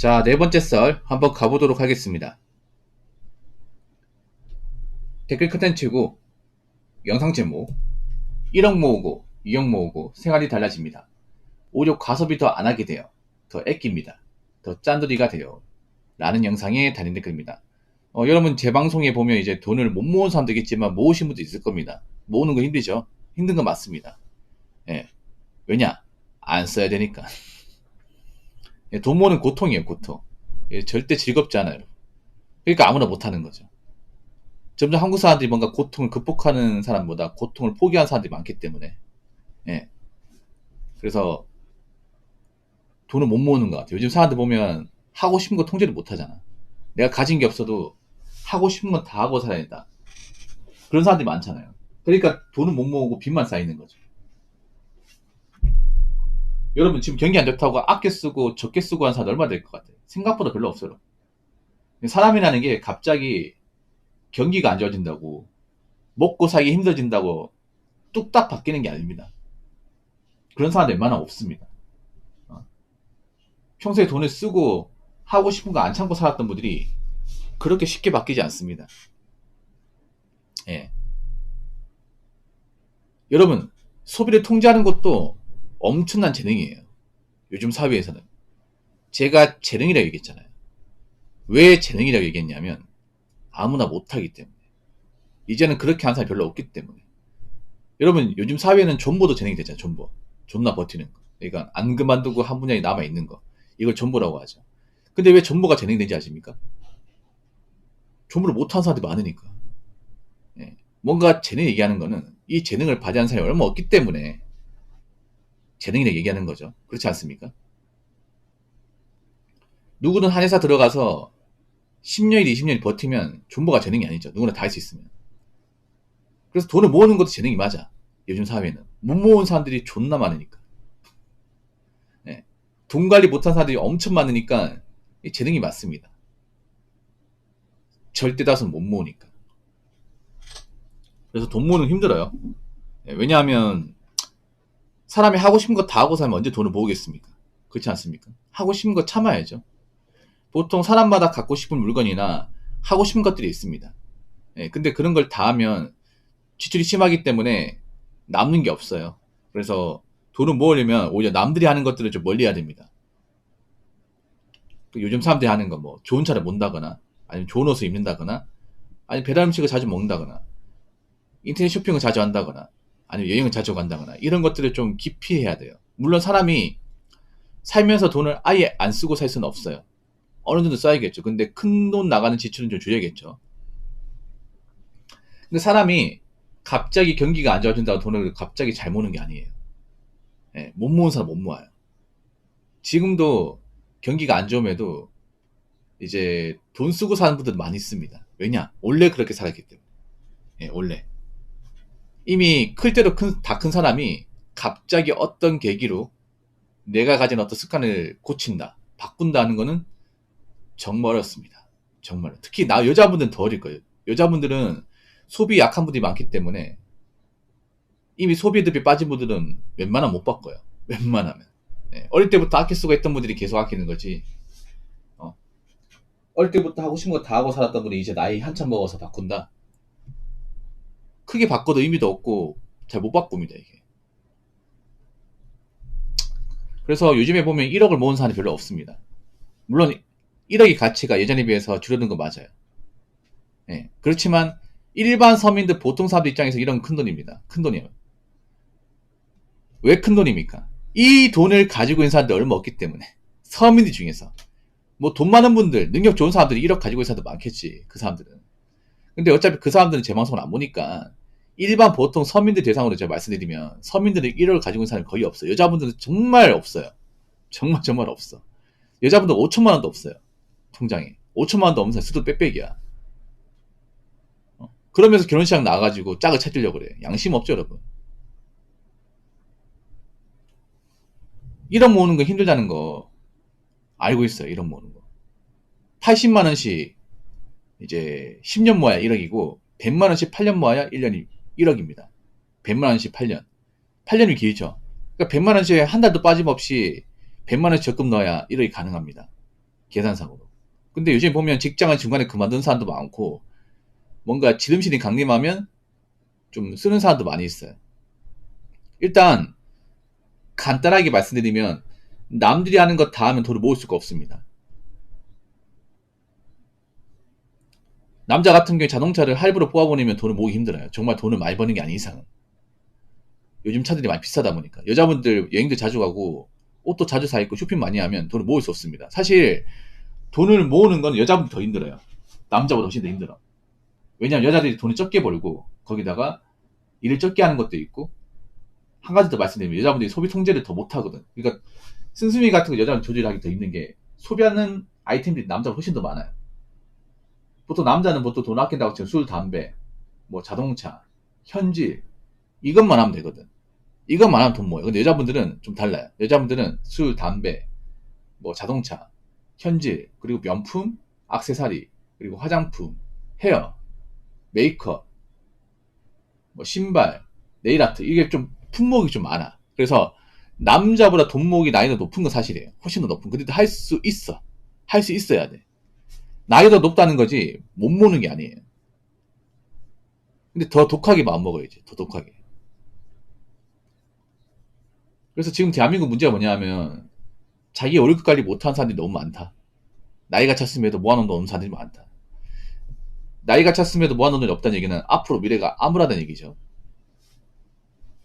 자, 네 번째 썰 한번 가보도록 하겠습니다. 댓글 컨텐츠고 영상 제목 1억 모으고 2억 모으고 생활이 달라집니다. 오히려 과소비 더 안 하게 돼요. 더 아낍니다. 더 짠돌이가 돼요. 라는 영상에 달린 댓글입니다. 여러분 제 방송에 보면 이제 돈을 못 모은 사람도 있겠지만 모으신 분도 있을 겁니다. 모으는 거 힘들죠? 힘든 건 맞습니다. 예. 왜냐? 안 써야 되니까. 예, 돈 모으는 고통이에요, 고통. 예, 절대 즐겁지 않아요. 그러니까 아무나 못하는 거죠. 점점 한국 사람들이 뭔가 고통을 극복하는 사람보다 고통을 포기한 사람들이 많기 때문에, 예. 그래서 돈을 못 모으는 것 같아요. 요즘 사람들 보면 하고 싶은 거 통제를 못 하잖아. 내가 가진 게 없어도 하고 싶은 건 다 하고 살아야 된다. 그런 사람들이 많잖아요. 그러니까 돈은 못 모으고 빚만 쌓이는 거죠. 여러분 지금 경기 안 좋다고 아껴 쓰고 적게 쓰고 하는 사람 얼마나 될 것 같아요? 생각보다 별로 없어요. 사람이라는 게 갑자기 경기가 안 좋아진다고 먹고 살기 힘들어진다고 뚝딱 바뀌는 게 아닙니다. 그런 사람들 웬만하면 없습니다. 평소에 돈을 쓰고 하고 싶은 거 안 참고 살았던 분들이 그렇게 쉽게 바뀌지 않습니다. 예. 여러분 소비를 통제하는 것도 엄청난 재능이에요. 요즘 사회에서는. 제가 재능이라고 얘기했잖아요. 왜 재능이라고 얘기했냐면 아무나 못하기 때문에. 이제는 그렇게 하는 사람이 별로 없기 때문에. 여러분 요즘 사회는 존버도 재능이 되잖아요. 존버. 존나 버티는 거. 그러니까 안 그만두고 한 분야에 남아있는 거. 이걸 존버라고 하죠. 근데 왜 존버가 재능이 되는지 아십니까? 존버를 못하는 사람들이 많으니까. 예. 뭔가 재능 얘기하는 거는 이 재능을 발휘하는 사람이 얼마 없기 때문에 재능이라고 얘기하는 거죠. 그렇지 않습니까? 누구는 한 회사 들어가서 10년이 20년이 버티면 존버가 재능이 아니죠. 누구나 다 할 수 있으면. 그래서 돈을 모으는 것도 재능이 맞아. 요즘 사회는. 못 모은 사람들이 존나 많으니까. 예. 돈 관리 못한 사람들이 엄청 많으니까 재능이 맞습니다. 절대 다수는 못 모으니까. 그래서 돈 모으는 거 힘들어요. 예. 왜냐하면 사람이 하고 싶은 거 다 하고 살면 언제 돈을 모으겠습니까? 그렇지 않습니까? 하고 싶은 거 참아야죠. 보통 사람마다 갖고 싶은 물건이나 하고 싶은 것들이 있습니다. 예. 근데 그런 걸 다 하면 지출이 심하기 때문에 남는 게 없어요. 그래서 돈을 모으려면 오히려 남들이 하는 것들을 좀 멀리 해야 됩니다. 요즘 사람들이 하는 거 뭐 좋은 차를 몬다거나 아니면 좋은 옷을 입는다거나 아니면 배달 음식을 자주 먹는다거나 인터넷 쇼핑을 자주 한다거나 아니면 여행을 자주 간다거나 이런 것들을 좀 깊이 해야 돼요. 물론 사람이 살면서 돈을 아예 안 쓰고 살 수는 없어요. 어느 정도 써야겠죠. 근데 큰 돈 나가는 지출은 좀 줄여야겠죠. 근데 사람이 갑자기 경기가 안 좋아진다고 돈을 갑자기 잘 모으는 게 아니에요. 예, 못 모은 사람 못 모아요. 지금도 경기가 안 좋음에도 이제 돈 쓰고 사는 분들 많이 있습니다. 왜냐? 원래 그렇게 살았기 때문에. 예, 원래. 이미 클 대로 다 큰 사람이 갑자기 어떤 계기로 내가 가진 어떤 습관을 고친다, 바꾼다는 거는 정말 어렵습니다. 정말. 특히 여자분들은 더 어릴 거예요. 여자분들은 소비 약한 분들이 많기 때문에 이미 소비에 늪에 빠진 분들은 웬만하면 못 바꿔요. 웬만하면. 네. 어릴 때부터 아낄 수가 있던 분들이 계속 아끼는 거지. 어릴 때부터 하고 싶은 거 다 하고 살았던 분이 이제 나이 한참 먹어서 바꾼다? 크게 바꿔도 의미도 없고 잘 못 바꿉니다, 이게. 그래서 요즘에 보면 1억을 모은 사람이 별로 없습니다. 물론 1억의 가치가 예전에 비해서 줄어든 건 맞아요. 네. 그렇지만 일반 서민들 보통 사람들 입장에서 1억은 큰 돈입니다. 큰 돈이에요. 왜 큰 돈입니까? 이 돈을 가지고 있는 사람들 얼마 없기 때문에. 서민들 중에서. 뭐 돈 많은 분들, 능력 좋은 사람들이 1억 가지고 있는 사람도 많겠지. 그 사람들은. 근데 어차피 그 사람들은 제 방송을 안 보니까 일반 보통 서민들 대상으로 제가 말씀드리면 서민들이 1억을 가지고 있는 사람이 거의 없어요. 여자분들은 정말 없어요. 정말 없어. 여자분들 5천만 원도 없어요. 통장에. 5천만 원도 없는 사람 수도 빽빽이야. 그러면서 결혼식장 나가가지고 짝을 찾으려고 그래. 양심 없죠, 여러분. 1억 모으는 거 힘들다는 거 알고 있어요. 1억 모으는 거. 80만 원씩 이제 10년 모아야 1억이고 100만 원씩 8년 모아야 1년이 1억입니다. 100만 원씩 8년. 8년이 길죠. 그러니까 100만 원씩 한 달도 빠짐없이 100만 원씩 적금 넣어야 1억이 가능합니다. 계산상으로. 근데 요즘 보면 직장을 중간에 그만둔 사람도 많고 뭔가 지름신이 강림하면 좀 쓰는 사람도 많이 있어요. 일단 간단하게 말씀드리면 남들이 하는 것 다 하면 돈을 모을 수가 없습니다. 남자 같은 경우에 자동차를 할부로 뽑아버리면 돈을 모으기 힘들어요. 정말 돈을 많이 버는 게 아닌 이상은. 요즘 차들이 많이 비싸다 보니까. 여자분들 여행도 자주 가고 옷도 자주 사 입고 쇼핑 많이 하면 돈을 모을 수 없습니다. 사실 돈을 모으는 건 여자분들 더 힘들어요. 남자보다 훨씬 더 힘들어. 왜냐면 여자들이 돈을 적게 벌고 거기다가 일을 적게 하는 것도 있고 한 가지 더 말씀드리면 여자분들이 소비 통제를 더 못하거든. 그러니까 씀씀이 같은 거 여자는 조절하기 더 힘든 게 소비하는 아이템들이 남자보다 훨씬 더 많아요. 보통 남자는 보통 돈 아낀다고 치면 술, 담배, 뭐 자동차, 현질 이것만 하면 되거든. 이것만 하면 돈 모여요. 근데 여자분들은 좀 달라요. 여자분들은 술, 담배, 뭐 자동차, 현질, 그리고 명품, 액세서리, 그리고 화장품, 헤어, 메이크업, 뭐 신발, 네일아트 이게 좀 품목이 좀 많아. 그래서 남자보다 돈 모으기 나이가 높은 건 사실이에요. 훨씬 더 높은. 근데 할 수 있어. 할 수 있어야 돼. 나이가 높다는 거지 못 모으는 게 아니에요. 근데 더 독하게 마음 먹어야지. 더 독하게. 그래서 지금 대한민국 문제가 뭐냐면 자기 월급 관리 못하는 사람들이 너무 많다. 나이가 찼음에도 모아놓은 돈 없는 사람들이 많다. 나이가 찼음에도 모아놓은 돈이 없다는 얘기는 앞으로 미래가 암울하다는 얘기죠.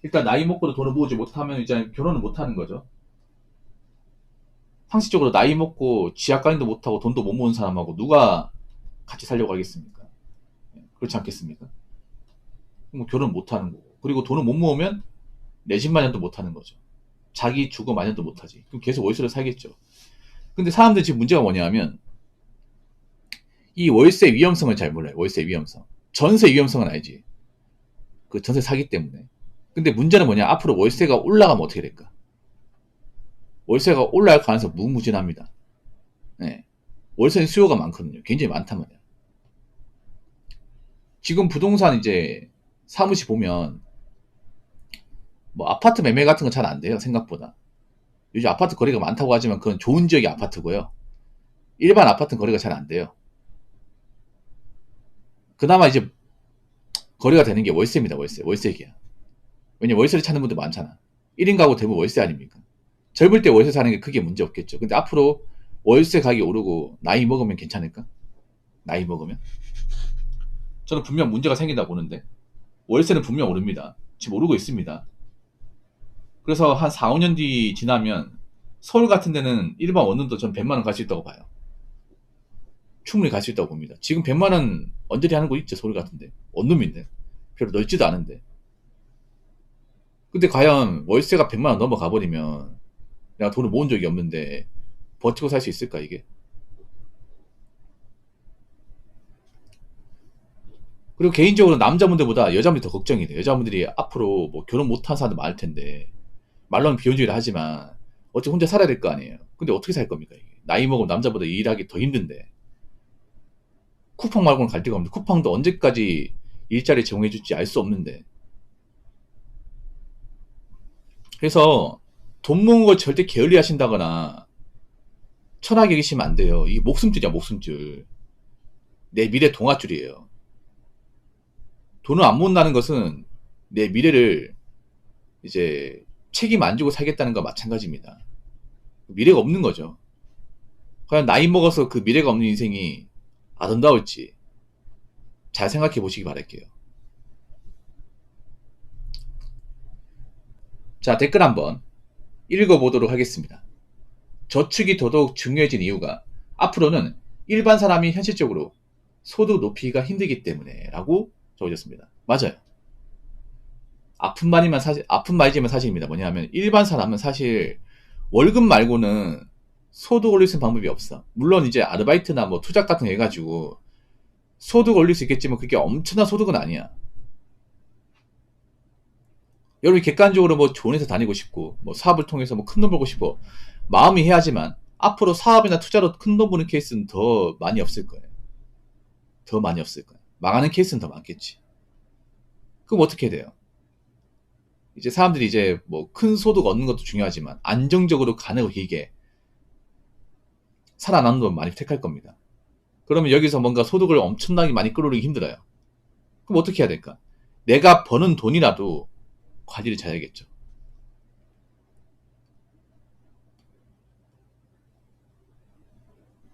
일단 나이 먹고도 돈을 모으지 못하면 이제 결혼을 못하는 거죠. 상식적으로 나이 먹고 지하관리도 못하고 돈도 못 모은 사람하고 누가 같이 살려고 하겠습니까? 그렇지 않겠습니까? 뭐 결혼 못하는 거고. 그리고 돈을 못 모으면 내 집 마련도 못하는 거죠. 자기 주거 마련도 못하지. 그럼 계속 월세로 살겠죠. 근데 사람들 지금 문제가 뭐냐면 이 월세 위험성을 잘 몰라요. 월세 위험성. 전세 위험성은 알지. 그 전세 사기 때문에. 근데 문제는 뭐냐? 앞으로 월세가 올라가면 어떻게 될까? 월세가 올라갈 가능성이 무궁무진합니다. 네. 월세는 수요가 많거든요. 굉장히 많단 말이야. 지금 부동산 이제 사무실 보면 뭐 아파트 매매 같은 건 잘 안 돼요. 생각보다. 요즘 아파트 거래가 많다고 하지만 그건 좋은 지역의 아파트고요. 일반 아파트는 거래가 잘 안 돼요. 그나마 이제 거래가 되는 게 월세입니다. 월세기야. 왜냐면 월세를 찾는 분들 많잖아. 1인 가구 대부분 월세 아닙니까? 젊을 때 월세 사는 게 크게 문제 없겠죠. 근데 앞으로 월세 가격이 오르고 나이 먹으면 괜찮을까? 나이 먹으면? 저는 분명 문제가 생긴다 보는데 월세는 분명 오릅니다. 지금 오르고 있습니다. 그래서 한 4, 5년 뒤 지나면 서울 같은 데는 일반 원룸도 전 100만 원 갈 수 있다고 봐요. 충분히 갈 수 있다고 봅니다. 지금 100만 원 언저리 하는 거 있죠. 서울 같은데. 원룸인데. 별로 넓지도 않은데. 근데 과연 월세가 100만 원 넘어가 버리면 내가 돈을 모은 적이 없는데 버티고 살 수 있을까 이게? 그리고 개인적으로 남자분들보다 여자분들이 더 걱정이 돼요. 여자분들이 앞으로 뭐 결혼 못한 사람도 많을 텐데 말로는 비혼주의를 하지만 어차피 혼자 살아야 될 거 아니에요. 근데 어떻게 살 겁니까 이게? 나이 먹으면 남자보다 일하기 더 힘든데 쿠팡 말고는 갈 데가 없는데 쿠팡도 언제까지 일자리 제공해 줄지 알 수 없는데 그래서 돈 모은 걸 절대 게을리 하신다거나 천하게 계시면 안 돼요. 이게 목숨줄이야 목숨줄. 내 미래 동아줄이에요. 돈을 안 모은다는 것은 내 미래를 이제 책임 안 지고 살겠다는 거 마찬가지입니다. 미래가 없는 거죠. 과연 나이 먹어서 그 미래가 없는 인생이 아름다울지 잘 생각해 보시기 바랄게요. 자, 댓글 한번 읽어보도록 하겠습니다. 저축이 더더욱 중요해진 이유가 앞으로는 일반 사람이 현실적으로 소득 높이기가 힘들기 때문에 라고 적어졌습니다. 맞아요. 아픈 말이지만 사실입니다. 뭐냐면 일반 사람은 사실 월급 말고는 소득 올릴 수 있는 방법이 없어. 물론 이제 아르바이트나 뭐 투잡 같은 거 해가지고 소득 올릴 수 있겠지만 그게 엄청난 소득은 아니야. 여러분이 객관적으로 뭐 좋은 회사 다니고 싶고 뭐 사업을 통해서 뭐 큰 돈 벌고 싶어 마음이 해야지만 앞으로 사업이나 투자로 큰 돈 버는 케이스는 더 많이 없을 거예요. 더 많이 없을 거예요. 망하는 케이스는 더 많겠지. 그럼 어떻게 돼요? 이제 사람들이 이제 뭐 큰 소득 얻는 것도 중요하지만 안정적으로 가능하고 길게 살아남는 돈 많이 택할 겁니다. 그러면 여기서 뭔가 소득을 엄청나게 많이 끌어올리기 힘들어요. 그럼 어떻게 해야 될까? 내가 버는 돈이라도 관리를 잘해야겠죠.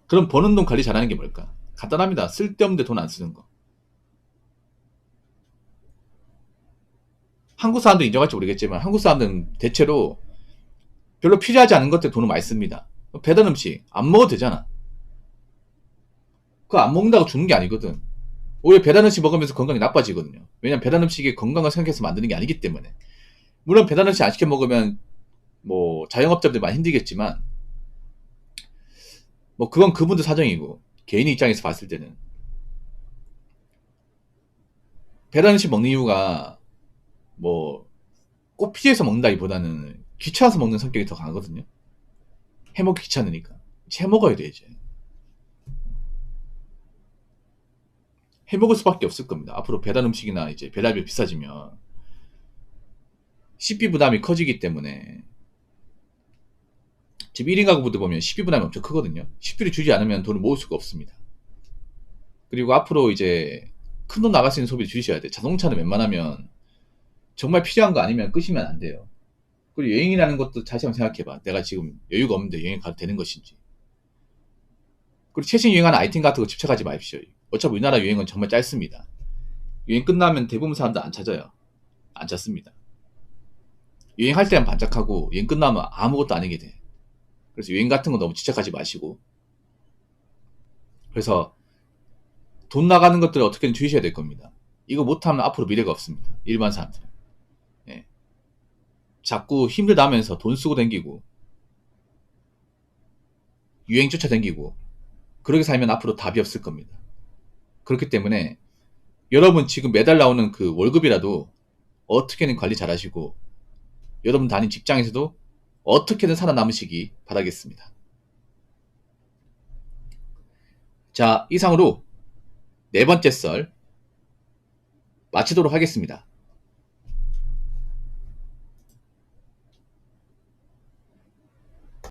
그럼 버는 돈 관리 잘하는 게 뭘까? 간단합니다. 쓸데없는데 돈 안 쓰는 거. 한국 사람들 인정할지 모르겠지만 한국 사람들은 대체로 별로 필요하지 않은 것들 돈을 많이 씁니다. 배달 음식 안 먹어도 되잖아. 그거 안 먹는다고 주는 게 아니거든. 오히려 배달 음식 먹으면서 건강이 나빠지거든요. 왜냐면 배달 음식이 건강을 생각해서 만드는 게 아니기 때문에. 물론 배달 음식 안 시켜 먹으면 뭐 자영업자들 많이 힘들겠지만 뭐 그건 그분들 사정이고 개인 입장에서 봤을 때는 배달 음식 먹는 이유가 뭐 꼭 피해서 먹는다기보다는 귀찮아서 먹는 성격이 더 강하거든요. 해먹기 귀찮으니까 해먹어야 돼 이제. 해먹을 수밖에 없을 겁니다. 앞으로 배달 음식이나 이제 배달비 비싸지면 식비 부담이 커지기 때문에 지금 1인 가구부터 보면 식비 부담이 엄청 크거든요. 식비를 주지 않으면 돈을 모을 수가 없습니다. 그리고 앞으로 이제 큰 돈 나갈 수 있는 소비를 줄이셔야 돼. 자동차는 웬만하면 정말 필요한 거 아니면 끄시면 안 돼요. 그리고 여행이라는 것도 다시 한번 생각해봐. 내가 지금 여유가 없는데 여행 가도 되는 것인지. 그리고 최신 유행하는 아이템 같은 거 집착하지 마십시오. 어차피 우리나라 유행은 정말 짧습니다. 유행 끝나면 대부분 사람들 안 찾아요. 안 찾습니다. 유행할 때만 반짝하고 유행 끝나면 아무것도 아니게 돼. 그래서 유행 같은 거 너무 집착하지 마시고. 그래서 돈 나가는 것들을 어떻게든 줄이셔야 될 겁니다. 이거 못하면 앞으로 미래가 없습니다. 일반 사람들은. 예. 자꾸 힘들다면서 돈 쓰고 댕기고 유행 쫓아댕기고 그렇게 살면 앞으로 답이 없을 겁니다. 그렇기 때문에 여러분 지금 매달 나오는 그 월급이라도 어떻게든 관리 잘 하시고 여러분 다닌 직장에서도 어떻게든 살아남으시기 바라겠습니다. 자, 이상으로 네 번째 썰 마치도록 하겠습니다.